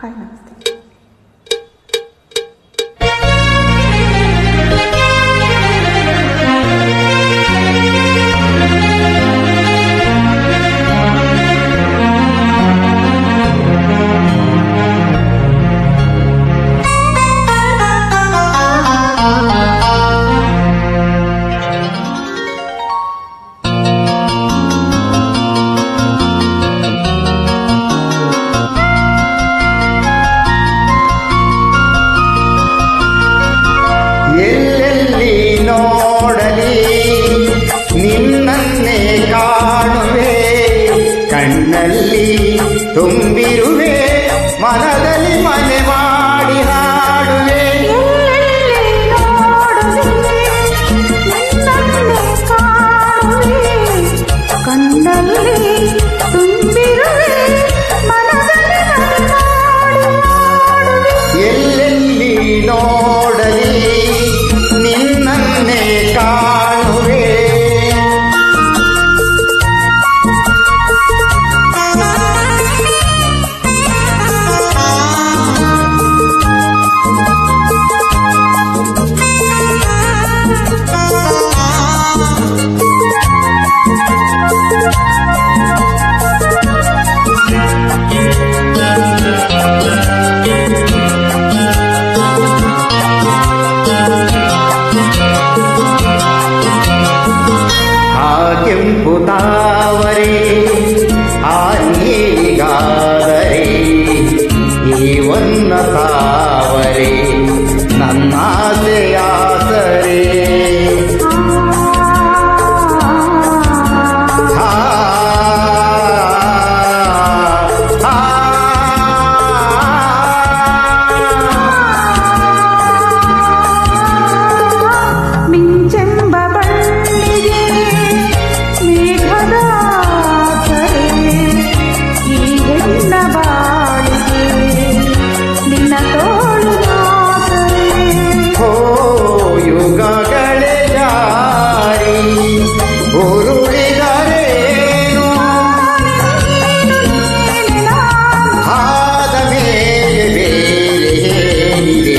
Hi ನಮಸ್ತೆ. ಎಲ್ಲೆಲ್ಲಿ ನೋಡಲಿ ನಿನ್ನನ್ನೇ ಕಾಣುವೆ, ಕಣ್ಣಲ್ಲಿ ತುಂಬಿರುವೆ, ಮನದಲ್ಲಿ ಮನೆ ಮಾಡಿ ಹಾಡುವೆ. ಕಣ್ಣಲ್ಲಿ ತುಂಬಿರುವೆ, ಮನದಲ್ಲಿ ಮನೆ ಮಾಡಿ ಹಾಡುವೆ. ಎಲ್ಲೆಲ್ಲಿ ನೋಡಲಿ ನಿನ್ನನ್ನೇ ಕಾಣುವೆ. ಕೆಂಪು ತಾವರೆ ಆ ನೀಗಾದರೆ ಈ ವನ್ನ ತಾವರೆ ನನ್ನಾಸೆಯಾಸರೆ. ಮಿಂಚೆಂಬ ಬಳ್ಳಿಗೆ ಮೇಘದ ಆಸರೆ, ಈ ಹೆಣ್ಣ ಬಾಳಿಗೆ ನಿನ್ನ ತೋಳು ಆಸರೆ. ಓ ಯುಗಗಳೇ ಜಾರಿ ಉರುಳಿದರೇನು, ಆದ ಮೇಲೆ ಬೇರೆ ಏನಿದೆ.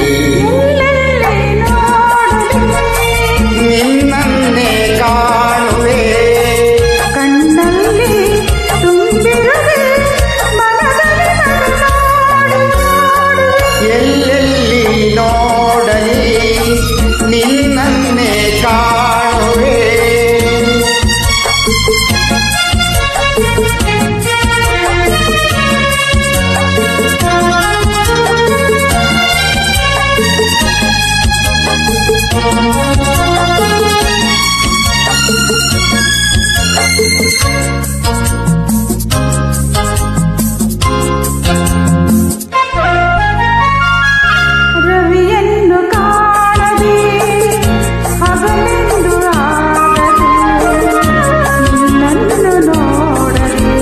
ನಿನ್ನನ್ನೇ ಕಾಣುವೆ, ಕಣ್ಣಲ್ಲಿ ತುಂಬಿರುವೆ, ಮನದಲ್ಲಿ ಮನೆ ಮಾಡಿ ಹಾಡುವೆ. ಎಲ್ಲೆಲ್ಲಿ ನೋಡಲಿ ನಿನ್ನನ್ನೇ ಕಾಣುವೆ. ರವಿಯನ್ನು ಕಾಣದೆ ಹಗಲೆಂದು ಆಗದೆ, ನಿನ್ನನ್ನು ನೋಡದೆ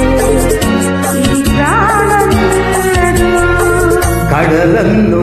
ಈ ಪ್ರಾಣ ನಿಲ್ಲದು. ಕಡಲನ್ನು